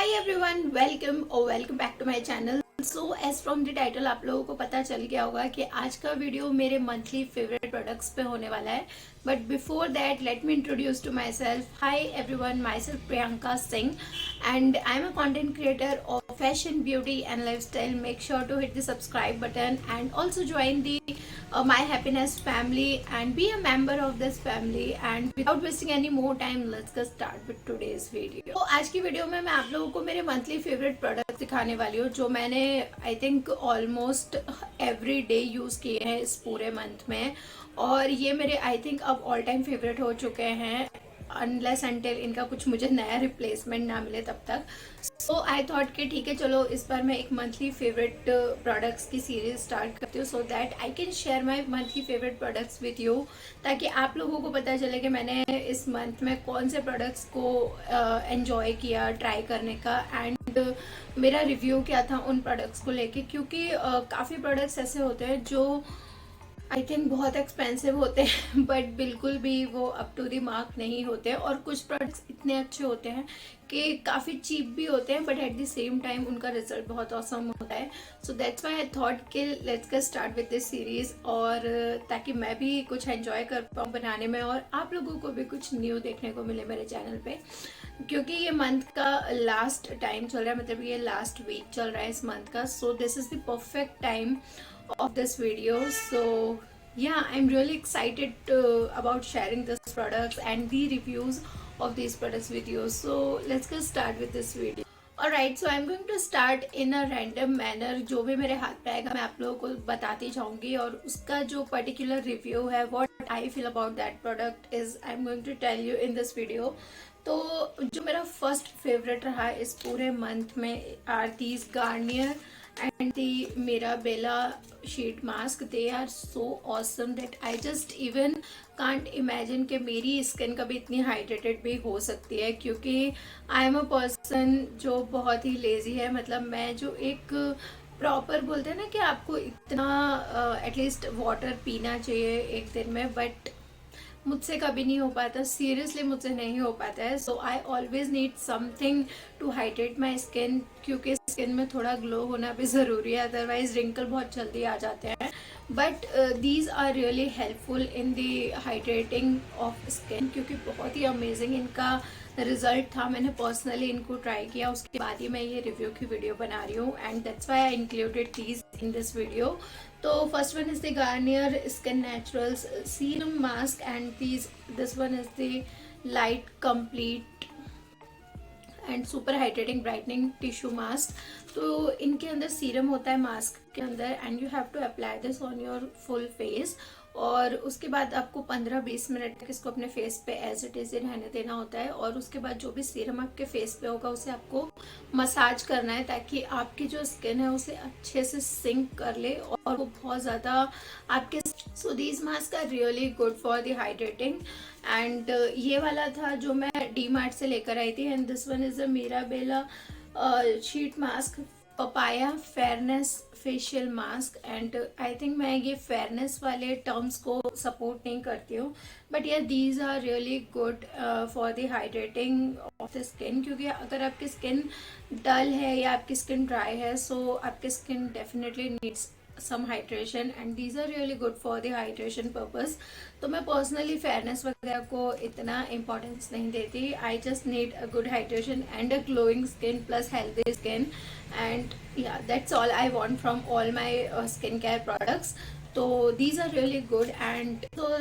Hi everyone, welcome back to my channel. So as from the title आप लोगों को पता चल गया होगा कि आज का वीडियो मेरे मंथली फेवरेट प्रोडक्ट्स पे होने वाला है। But before that let me introduce to myself. Hi everyone, myself Priyanka Singh and I am a content creator of fashion, beauty and lifestyle. Make sure to hit the subscribe button and also join the my happiness family and be a member of this family. And without wasting any more time, let's get start with today's video. तो आज की video में मैं आप लोगों को मेरे monthly favourite product दिखाने वाली हूँ जो मैंने I think almost every day use किए हैं इस पूरे मंथ में, और ये मेरे आई थिंक अब ऑल टाइम फेवरेट हो चुके हैं अनलेस अनटिल इनका कुछ मुझे नया रिप्लेसमेंट ना मिले तब तक। सो आई थॉट कि ठीक है, चलो इस बार मैं एक मंथली फेवरेट प्रोडक्ट्स की सीरीज स्टार्ट करती हूँ so that I can share my monthly favourite products with you, ताकि आप लोगों को पता चले कि मैंने इस मंथ में कौन से प्रोडक्ट्स को एंजॉय किया ट्राई करने का, एंड मेरा रिव्यू क्या था उन प्रोडक्ट्स को लेके। क्योंकि काफ़ी प्रोडक्ट्स ऐसे होते हैं जो आई थिंक बहुत एक्सपेंसिव होते हैं बट बिल्कुल भी वो अप टू द मार्क नहीं होते, और कुछ प्रोडक्ट्स इतने अच्छे होते हैं कि काफ़ी चीप भी होते हैं but at the same time उनका रिजल्ट बहुत ऑसम होता है। So that's why I thought कि let's get start with this series, और ताकि मैं भी कुछ एंजॉय कर पाऊँ बनाने में और आप लोगों को भी कुछ न्यू देखने को मिले मेरे चैनल पे। क्योंकि ये मंथ का लास्ट टाइम चल रहा है, मतलब ये लास्ट वीक चल रहा है इस मंथ का। सो this is the perfect time of this video. So yeah, I'm really excited about sharing this products and the reviews of these products with you. So let's get start with this video. Alright, so I'm going to start in a random manner. जो भी मेरे हाथ पे आएगा मैं आप लोगों को बताती जाऊंगी, और उसका जो particular review है, what I feel about that product is I'm going to tell you in this video. तो जो मेरा फर्स्ट फेवरेट रहा इस पूरे मंथ में are these Garnier and the Mirabella sheet mask. They are so awesome that I just even can't imagine कि मेरी skin कभी इतनी हाइड्रेटेड भी हो सकती है, क्योंकि आई एम अ पर्सन जो बहुत ही लेजी है। मतलब मैं जो एक प्रॉपर बोलते हैं ना कि आपको इतना एटलीस्ट वाटर पीना चाहिए एक दिन में, बट मुझसे कभी नहीं हो पाता, सीरियसली मुझसे नहीं हो पाता है। So I always need something to hydrate my skin, क्योंकि स्किन में थोड़ा ग्लो होना भी ज़रूरी है, अदरवाइज रिंकल बहुत जल्दी आ जाते हैं। But these are really helpful in the hydrating of skin, क्योंकि बहुत ही अमेजिंग इनका रिजल्ट था। मैंने पर्सनली इनको ट्राई किया, उसके बाद ही मैं ये रिव्यू की वीडियो बना रही हूँ, and that's why I included these in this video. तो first one is the Garnier skin naturals serum mask, and this one is the light complete and super hydrating brightening tissue mask. तो इनके अंदर serum होता है mask के अंदर, and you have to apply this on your full face, और उसके बाद आपको 15-20 मिनट तक इसको अपने फेस पे एज इट इज रहने देना होता है। और उसके बाद जो भी सीरम आपके फेस पे होगा उसे आपको मसाज करना है, ताकि आपकी जो स्किन है उसे अच्छे से सिंक कर ले और वो बहुत ज़्यादा आपके। So these mask are really good for the hydrating, and ये वाला था जो मैं डी मार्ट से लेकर आई थी, and this one is a Mirabella sheet mask papaya fairness facial mask. And I think मैं ये फेयरनेस वाले टर्म्स को सपोर्ट नहीं करती हूँ, बट ये these are really good for the hydrating of the skin. क्योंकि अगर आपकी स्किन डल है या आपकी स्किन ड्राई है, सो आपकी skin definitely needs some hydration, and these are really good for the hydration purpose. तो मैं पर्सनली फेयरनेस वगैरह को इतना इम्पोर्टेंस नहीं देती, I just need a good hydration and a glowing skin plus healthy skin, and yeah that's all I want from all my skin care products. तो these are really good, and so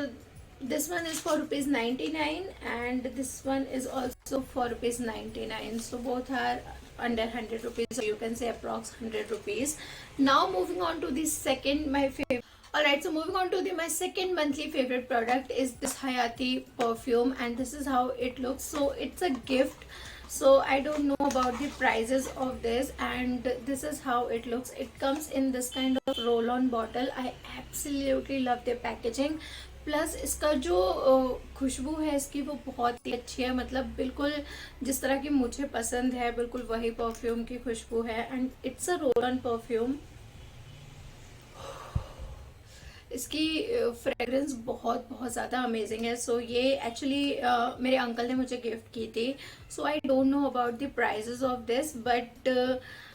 this one is for rupees 99 and this one is also for rupees 99. So both are under 100 rupees, so you can say approx 100 rupees. Now moving on to the second my favorite. Alright, so moving on to my second monthly favorite product is this Hayati perfume, and this is how it looks. So it's a gift, so I don't know about the prices of this, and this is how it looks. It comes in this kind of roll-on bottle. I absolutely love the packaging, plus इसका जो खुशबू है इसकी वो बहुत ही अच्छी है। मतलब बिल्कुल जिस तरह की मुझे पसंद है बिल्कुल वही परफ्यूम की खुशबू है, and it's a roll on perfume. इसकी फ्रेग्रेंस बहुत बहुत ज़्यादा अमेजिंग है। सो ये एक्चुअली मेरे अंकल ने मुझे गिफ्ट की थी। So I don't know about the prices of this, but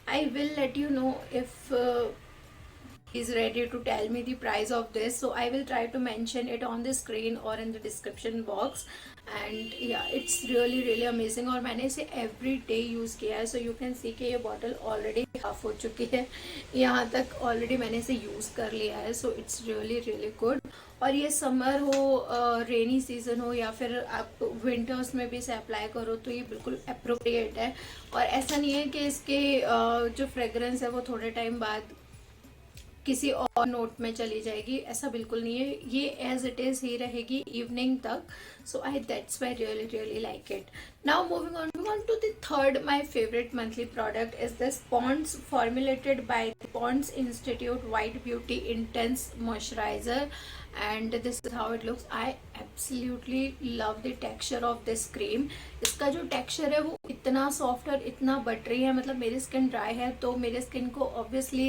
I will let you know if is ready to tell me the price of this. So I will try to mention it on the screen or in the description box. And yeah, it's really amazing और मैंने इसे every day use किया है. So you can see कि ये bottle already half हो चुकी है, यहाँ तक already मैंने इसे use कर लिया है. So it's really good. और ये समर हो, रेनी सीजन हो, या फिर आप विंटर्स में भी इसे अप्लाई करो तो ये बिल्कुल अप्रोप्रिएट है. और ऐसा नहीं है कि इसके जो फ्रेग्रेंस है वो थोड़े टाइम बाद किसी और नोट में चली जाएगी, ऐसा बिल्कुल नहीं है. ये एज इट इज ही रहेगी इवनिंग तक. So I that's why really like it. Now moving on to the third my favourite monthly product is this Pond's formulated by Pond's institute white beauty intense moisturiser. and this is how it looks. I absolutely love the texture of this cream. इसका जो texture है वो इतना soft और इतना buttery है. मतलब मेरी skin dry है तो मेरे skin को obviously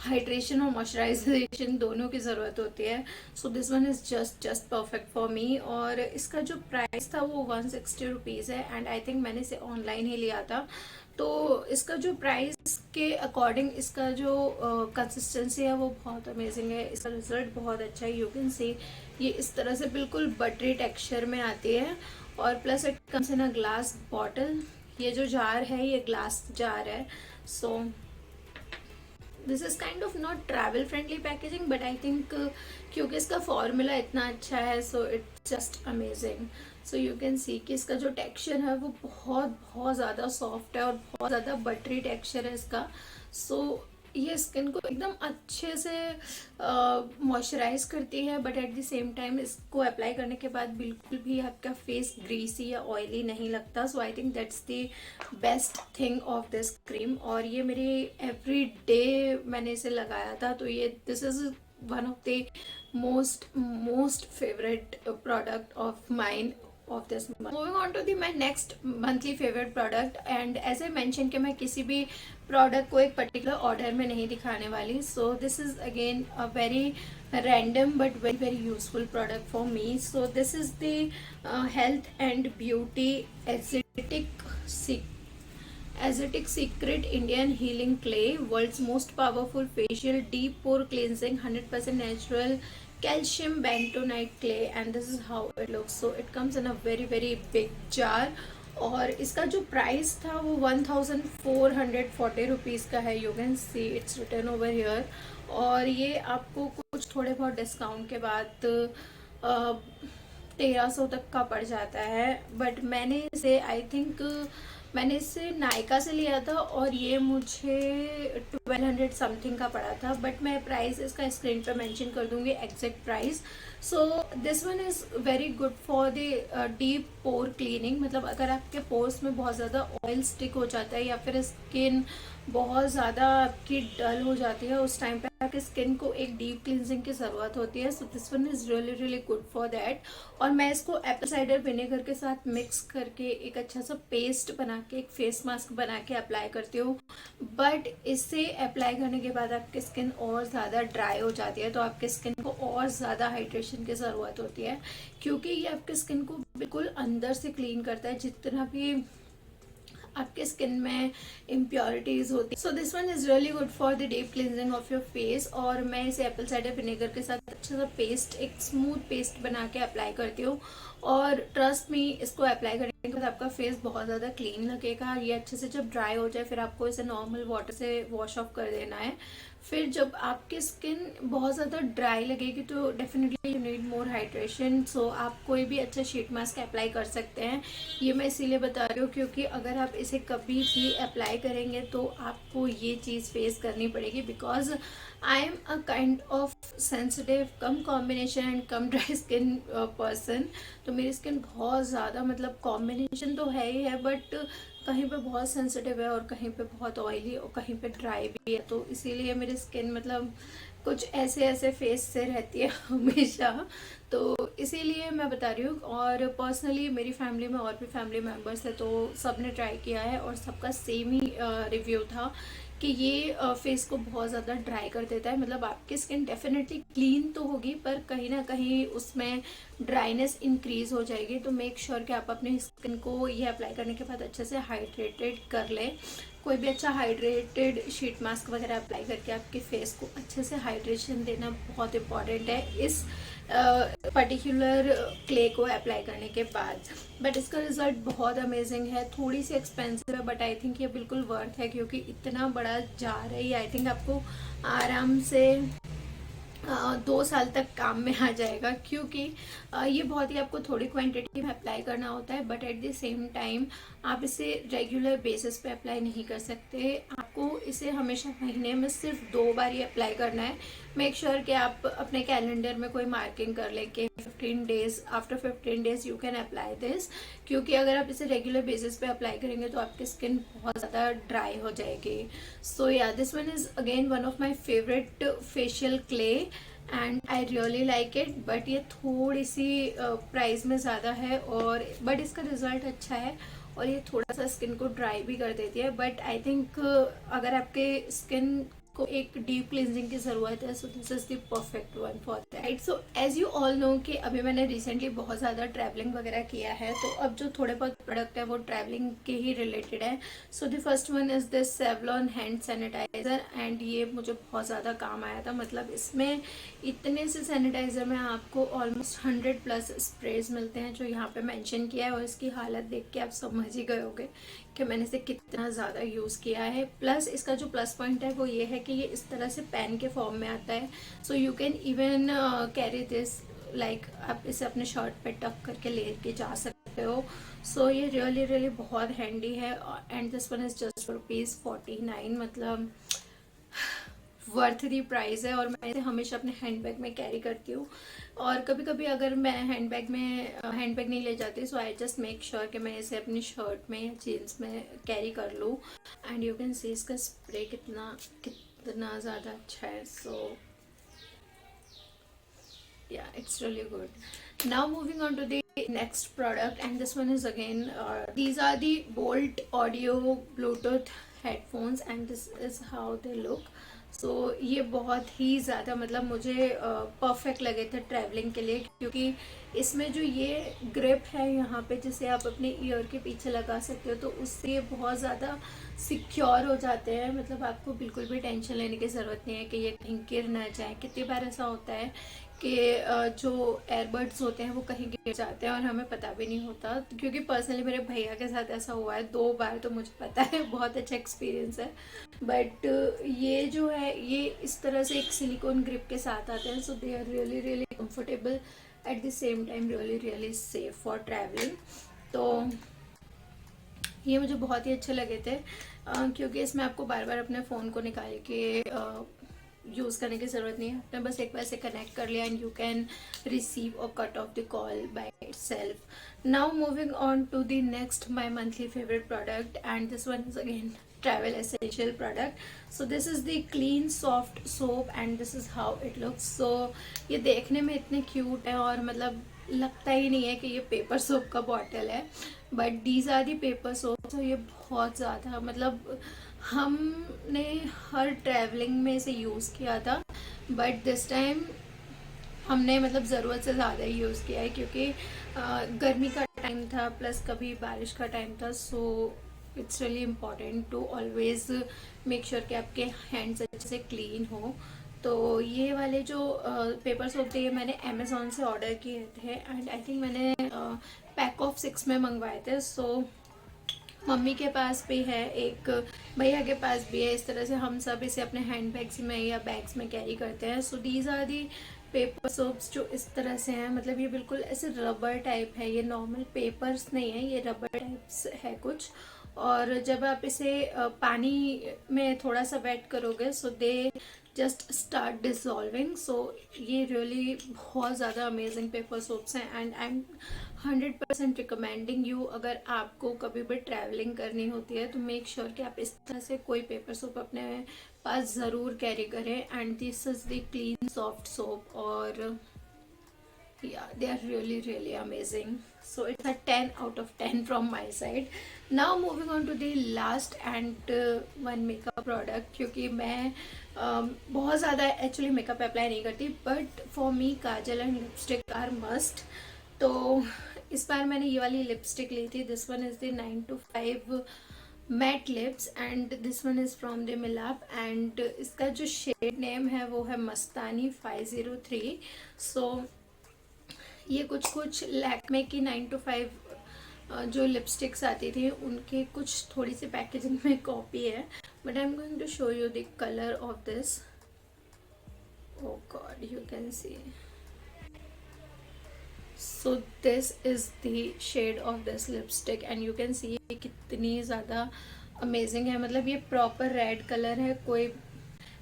hydration और moisturization दोनों की ज़रूरत होती है. So this one is just perfect for me. और इसका जो price था वो 160 रुपीज़ है and I think मैंने इसे online ही लिया था. तो इसका जो प्राइस के अकॉर्डिंग इसका जो कंसिस्टेंसी है वो बहुत अमेजिंग है. इसका रिजल्ट बहुत अच्छा है. यू कैन सी ये इस तरह से बिल्कुल बटरी टेक्सचर में आती है. और plus it comes in a glass bottle. ये जो जार है ये ग्लास जार है. So this is kind of not travel friendly packaging, but I think क्योंकि इसका फॉर्मूला इतना अच्छा है so it's just amazing. So you can सी कि इसका जो टेक्सचर है वो बहुत ज़्यादा सॉफ्ट है और बहुत ज़्यादा बटरी टेक्सचर है इसका. सो ये स्किन को एकदम अच्छे से मॉइस्चराइज करती है, but at the same time इसको अप्लाई करने के बाद बिल्कुल भी आपका फेस ग्रीसी या ऑयली नहीं लगता. So I think that's the best thing of this cream. और ये मेरी एवरी डे मैंने इसे लगाया था. तो ये this is one of the most favorite product of mine of this month. Moving on to my next monthly favorite product, and as I mentioned कि मैं किसी भी product को एक particular order में नहीं दिखाने वाली. So this is again a very random but very useful product for me. So this is the health and beauty Aesthetic Secret Indian Healing Clay, world's most powerful facial deep pore cleansing 100% natural calcium bentonite clay, and this is how it looks. So it comes in a very big jar. और इसका जो price था वो 1440 rupees का है. You can see it's written over here. और ये आपको कुछ थोड़े बहुत डिस्काउंट के बाद 1300 तक का पड़ जाता है. बट मैंने इसे आई थिंक मैंने इसे नायका से लिया था और ये मुझे 1200 समथिंग का पड़ा था. बट मैं प्राइस इसका स्क्रीन पे मेंशन कर दूंगी exact price. So this one is very good for the deep pore cleaning. मतलब अगर आपके पोर्स में बहुत ज़्यादा ऑयल स्टिक हो जाता है या फिर स्किन बहुत ज़्यादा आपकी डल हो जाती है, उस टाइम पे आपकी स्किन को एक डीप क्लिनजिंग की ज़रूरत होती है. So this one is really good for that. और मैं इसको एप्पल साइडर विनेगर के साथ मिक्स करके एक अच्छा सा पेस्ट बना के एक फेस मास्क बना के अप्लाई करती हूँ. बट इससे अप्लाई करने के बाद आपकी स्किन और ज़्यादा ड्राई हो जाती है, तो आपकी स्किन को और ज़्यादा हाइड्रेशन की ज़रूरत होती है, क्योंकि ये आपकी स्किन को बिल्कुल अंदर से क्लीन करता है जितना भी आपके स्किन में इम्प्योरिटीज होती है. So this one is really good for the deep cleansing of your face. और मैं इसे एप्पल साइडर विनेगर के साथ अच्छा सा पेस्ट, एक स्मूथ पेस्ट बना के अप्लाई करती हूँ. और ट्रस्ट मी, इसको अप्लाई करने के बाद आपका फेस बहुत ज़्यादा क्लीन लगेगा. ये अच्छे से जब ड्राई हो जाए फिर आपको इसे नॉर्मल वाटर से वॉश ऑफ कर देना है. फिर जब आपकी स्किन बहुत ज़्यादा ड्राई लगेगी तो definitely you need more hydration. So आप कोई भी अच्छा शीट मास्क अप्लाई कर सकते हैं. ये मैं इसीलिए बता रही हूँ क्योंकि अगर आप इसे कभी भी अप्लाई करेंगे तो आपको ये चीज़ फेस करनी पड़ेगी, because I am a kind of sensitive come combination and come dry skin person. तो मेरी स्किन बहुत ज़्यादा, मतलब कॉम्बिनेशन तो है ही है, बट कहीं पे बहुत सेंसिटिव है और कहीं पे बहुत ऑयली और कहीं पे ड्राई भी है. तो इसीलिए मेरी स्किन मतलब कुछ ऐसे ऐसे फेस से रहती है हमेशा, तो इसीलिए मैं बता रही हूँ। और पर्सनली मेरी फैमिली में और भी फैमिली मेम्बर्स है, तो सब ने ट्राई किया है और सबका सेम ही रिव्यू था कि ये फेस को बहुत ज़्यादा ड्राई कर देता है। मतलब आपकी स्किन डेफिनेटली क्लीन तो होगी, पर कहीं ना कहीं उसमें ड्राइनेस इंक्रीज हो जाएगी। तो मेक श्योर कि आप अपनी स्किन को ये अप्लाई करने के बाद अच्छे से हाइड्रेटेड कर लें। कोई भी अच्छा हाइड्रेटेड शीट मास्क वगैरह अप्लाई करके आपके फेस को अच्छे से हाइड्रेशन देना बहुत इंपॉर्टेंट है इस पर्टिकुलर क्ले को अप्लाई करने के बाद। बट इसका रिजल्ट बहुत अमेजिंग है। थोड़ी सी एक्सपेंसिव है, बट आई थिंक ये बिल्कुल वर्थ है, क्योंकि इतना बड़ा जार है ये। आई थिंक आपको आराम से 2 साल तक काम में आ जाएगा, क्योंकि ये बहुत ही आपको थोड़ी क्वांटिटी में अप्लाई करना होता है। But at the same time आप इसे रेगुलर बेसिस पे अप्लाई नहीं कर सकते। आपको इसे हमेशा महीने में सिर्फ 2 बार ही अप्लाई करना है। मेक श्योर कि आप अपने कैलेंडर में कोई मार्किंग कर लें कि 15 days, after 15 days you can apply this, क्योंकि अगर आप इसे रेगुलर बेसिस पे अप्लाई करेंगे तो आपकी स्किन बहुत ज़्यादा ड्राई हो जाएगी। सो yeah, this one is again one of my favourite facial clay and I really like it. But ये थोड़ी सी प्राइस में ज़्यादा है, और बट इसका रिजल्ट अच्छा है, और ये थोड़ा सा स्किन को ड्राई भी कर देती है। बट आई थिंक अगर आपके स्किन को एक डीप क्लींजिंग की ज़रूरत है, so this is the perfect one for that. So as you all know कि अभी मैंने रिसेंटली बहुत ज़्यादा ट्रैवलिंग वगैरह किया है, तो अब जो थोड़े बहुत प्रोडक्ट है वो ट्रैवलिंग के ही रिलेटेड है। So the first one is this Savlon hand sanitiser, and ये मुझे बहुत ज़्यादा काम आया था। मतलब इसमें इतने से सैनिटाइज़र में आपको ऑलमोस्ट 100+ स्प्रेज मिलते हैं, जो यहाँ पे मेंशन किया है, और इसकी हालत देख के आप समझ ही गए होगे कि मैंने इसे कितना ज़्यादा यूज़ किया है। प्लस इसका जो प्लस पॉइंट है वो ये है कि ये इस तरह से पेन के फॉर्म में आता है। So you can even carry this, like आप इसे अपने शर्ट पे टक करके लेके जा सकते हो। सो ये रियली रियली बहुत हैंडी है। And this one is just ₹49, मतलब वर्थ दी प्राइस है। और मैं इसे हमेशा अपने हैंडबैग में कैरी करती हूँ, और कभी कभी अगर मैं हैंडबैग नहीं ले जाती, सो आई जस्ट मेक श्योर कि मैं इसे अपनी शर्ट में या जीन्स में कैरी कर लूँ। एंड यू कैन सी इसका स्प्रे कितना कितना ज़्यादा अच्छा है। सो yeah, it's really good. Now moving on to the next product, and this one is again these are the Bolt Audio Bluetooth headphones, and this is how they look. सो ये बहुत ही ज़्यादा, मतलब मुझे परफेक्ट लगे थे ट्रैवलिंग के लिए, क्योंकि इसमें जो ये ग्रिप है यहाँ पे, जिसे आप अपने ईयर के पीछे लगा सकते हो, तो उससे ये बहुत ज़्यादा सिक्योर हो जाते हैं। मतलब आपको बिल्कुल भी टेंशन लेने की ज़रूरत नहीं है कि ये कहीं गिर ना जाए। कितनी बार ऐसा होता है कि जो एयरबड्स होते हैं वो कहीं गिर जाते हैं और हमें पता भी नहीं होता, क्योंकि पर्सनली मेरे भैया के साथ ऐसा हुआ है 2 बार, तो मुझे पता है, बहुत अच्छा एक्सपीरियंस है। बट ये जो है ये इस तरह से एक सिलिकॉन ग्रिप के साथ आते हैं, so they are really really comfortable, at the same time really really safe for travelling. तो ये मुझे बहुत ही अच्छे लगे थे, क्योंकि इसमें आपको बार बार अपने फ़ोन को निकाल के यूज़ करने की ज़रूरत नहीं है। आपने बस एक बार से कनेक्ट कर लिया एंड यू कैन रिसीव और cut off the call by itself. Now moving on to the next my monthly favourite product, and this one is again travel essential product. So this is the clean soft soap and this is how it looks. So ये देखने में इतने cute है, और मतलब लगता ही नहीं है कि ये पेपर सोप का बॉटल है, but these are the paper soap. तो ये बहुत ज़्यादा, मतलब हमने हर ट्रैवलिंग में इसे यूज़ किया था, बट दिस टाइम हमने मतलब ज़रूरत से ज़्यादा ही यूज़ किया है, क्योंकि गर्मी का टाइम था प्लस कभी बारिश का टाइम था। So it's really important to always make sure कि आपके हैंड्स अच्छे से क्लीन हो। तो ये वाले जो पेपर सोप थे ये मैंने अमेज़ॉन से ऑर्डर किए थे, एंड आई थिंक मैंने पैक ऑफ 6 में मंगवाए थे। सो मम्मी के पास भी है, एक भैया के पास भी है। इस तरह से हम सब इसे अपने हैंड बैग्स में या बैग्स में कैरी करते हैं। So these are the paper soaps जो इस तरह से हैं, मतलब ये बिल्कुल ऐसे रबर टाइप है, ये नॉर्मल पेपर्स नहीं है, ये रबर टाइप्स है कुछ। और जब आप इसे पानी में थोड़ा सा वेट करोगे, सो दे जस्ट स्टार्ट डिसॉल्विंग. सो ये रियली बहुत ज़्यादा अमेजिंग पेपर सोप्स हैं and I M 100% recommending you. अगर आपको कभी भी ट्रैवलिंग करनी होती है तो मेक श्योर कि आप इस तरह से कोई पेपर सोप अपने पास ज़रूर कैरी करें. And this is the clean soft soap और yeah, they are really amazing. So it's a 10 out of 10 from my side. Now moving on to the last and one makeup product, क्योंकि मैं बहुत ज़्यादा actually makeup apply नहीं करती, but for me kajal and lipstick are must. तो इस बार मैंने ये वाली लिपस्टिक ली थी. This one is the 9 to 5 matte lips and this one is from the Milap and इसका जो शेड नेम है वो है मस्तानी 503. सो ये कुछ लैक्मे की 9 to 5 जो लिपस्टिक्स आती थी उनके कुछ थोड़ी सी पैकेजिंग में कॉपी है, but I am going to show you the colour of this. Oh God, you can see. So this is the shade of this lipstick and you can see ये कितनी ज़्यादा अमेजिंग है. मतलब ये proper red colour है, कोई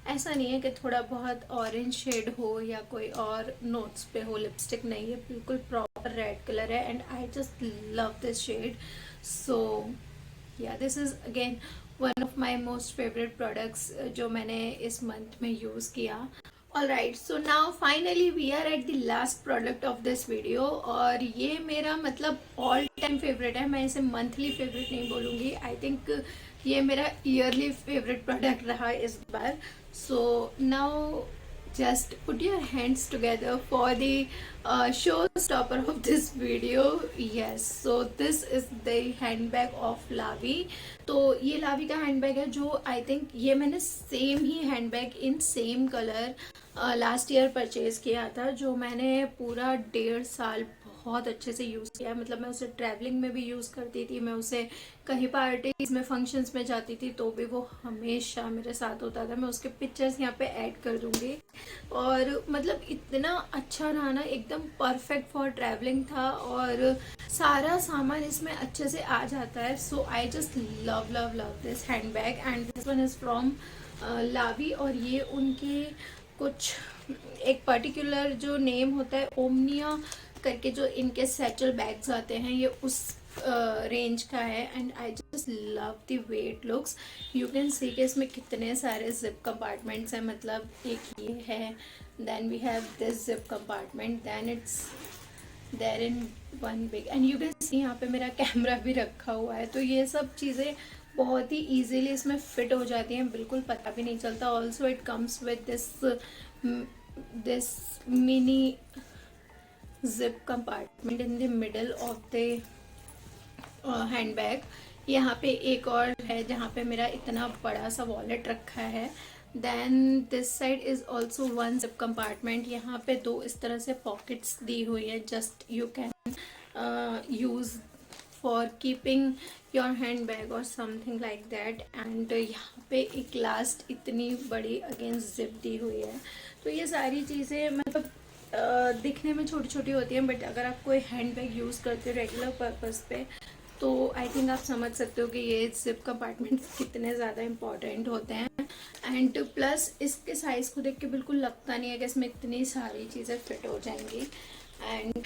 ऐसा नहीं है कि थोड़ा बहुत ऑरेंज शेड हो या कोई और नोट्स पे हो. लिपस्टिक नहीं है, बिल्कुल प्रॉपर रेड कलर है and I just love this shade. So yeah this is again one of my most favourite products जो मैंने इस मंथ में यूज़ किया. Alright, so now finally we are at the last product of this video और ये मेरा मतलब all time favourite है. मैं इसे मंथली फेवरेट नहीं बोलूँगी, आई थिंक ये मेरा ईयरली फेवरेट प्रोडक्ट रहा इस बार. So now just put your hands together for the showstopper of this video. Yes, so this is the handbag of Lavi. तो ये लावी का हैंडबैग है जो आई थिंक ये मैंने same he handbag in same colour last year purchase किया था, जो मैंने पूरा 1.5 साल बहुत अच्छे से यूज़ किया है. मतलब मैं उसे ट्रैवलिंग में भी यूज़ करती थी, मैं उसे कहीं पार्टीज में फंक्शंस में जाती थी तो भी वो हमेशा मेरे साथ होता था. मैं उसके पिक्चर्स यहाँ पे ऐड कर दूँगी. और मतलब इतना अच्छा रहा ना, एकदम परफेक्ट फॉर ट्रैवलिंग था और सारा सामान इसमें अच्छे से आ जाता है. So I just love love love this handbag and this one is from Lavie. और ये उनके कुछ एक पर्टिकुलर जो नेम होता है ओमनिया करके, जो इनके सैचल बैग्स आते हैं, ये उस रेंज का है and I just love the way it looks. You can सी कि इसमें कितने सारे जिप कंपार्टमेंट्स हैं. मतलब एक ये है, then we have this zip compartment, then it's there in one big and you can see यहाँ पे मेरा कैमरा भी रखा हुआ है. तो ये सब चीज़ें बहुत ही ईजीली इसमें फिट हो जाती हैं, बिल्कुल पता भी नहीं चलता. Also it comes with this mini zip compartment in the middle of the handbag. यहाँ पे एक और है जहाँ पे मेरा इतना बड़ा सा वॉलेट रखा है. Then this side is also one zip compartment. यहाँ पे 2 इस तरह से पॉकेट्स दी हुई है, just you can use for keeping your hand bag और समथिंग लाइक दैट. एंड यहाँ पे एक लास्ट इतनी बड़ी अगेन जिप दी हुई है. तो ये सारी चीज़ें मतलब दिखने में छोटी छोटी होती हैं, बट अगर आप कोई हैंड बैग यूज़ करते हो रेगुलर पर्पस पे तो आई थिंक आप समझ सकते हो कि ये जिप कंपार्टमेंट कितने ज़्यादा इम्पॉर्टेंट होते हैं. एंड प्लस इसके साइज़ को देख के बिल्कुल लगता नहीं है कि इसमें इतनी सारी चीज़ें फिट हो जाएंगी. And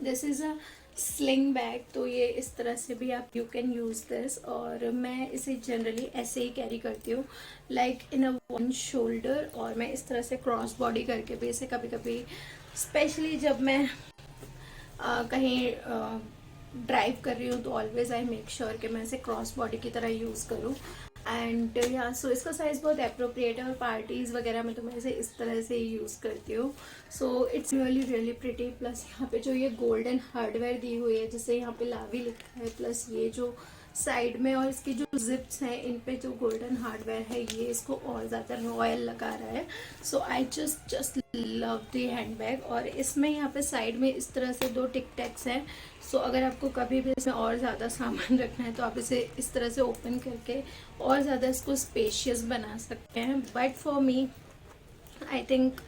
this is a sling bag. तो ये इस तरह से भी आप यू कैन यूज़ दिस. और मैं इसे जनरली ऐसे ही कैरी करती हूँ, like in a one shoulder. और मैं इस तरह से क्रॉस बॉडी करके भी इसे कभी कभी, स्पेशली जब मैं कहीं ड्राइव कर रही हूँ तो ऑलवेज आई मेक श्योर कि मैं इसे क्रॉस बॉडी की तरह यूज़ करूँ. एंड या सो इसका साइज़ बहुत अप्रोप्रिएट है और पार्टीज़ वगैरह में तो मैं इसे इस तरह से ही यूज़ करती हूँ. सो इट्स रियली प्रिटी. प्लस यहाँ पे जो ये गोल्डन हार्डवेयर दी हुई है जिससे यहाँ पे लावी लिखा है, प्लस ये जो साइड में और इसकी जो जिप्स हैं इन पे जो गोल्डन हार्डवेयर है ये इसको और ज़्यादा रॉयल लगा रहा है. So I just love the handbag. और इसमें यहाँ पे साइड में इस तरह से 2 टिक टैक्स हैं. सो अगर आपको कभी भी इसमें और ज़्यादा सामान रखना है तो आप इसे इस तरह से ओपन करके और ज़्यादा इसको स्पेशियस बना सकते हैं. But for me I think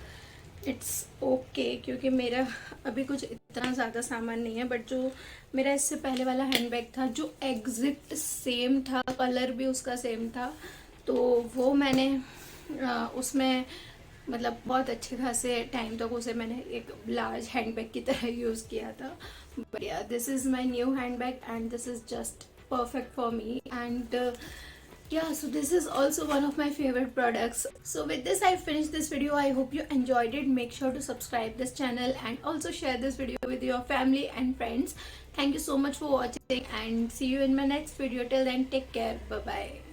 it's okay, क्योंकि मेरा अभी कुछ इतना ज़्यादा सामान नहीं है. बट जो मेरा इससे पहले वाला हैंडबैग था जो एग्जैक्ट सेम था, कलर भी उसका सेम था, तो वो मैंने उसमें मतलब बहुत अच्छे खासे टाइम तक उसे मैंने एक लार्ज हैंडबैग की तरह यूज़ किया था. बट या, this is my new handbag and this is just perfect for me. And yeah, so this is also one of my favorite products. So with this I finished this video. I hope you enjoyed it. Make sure to subscribe this channel and also share this video with your family and friends. Thank you so much for watching and see you in my next video. Till then, take care. Bye bye.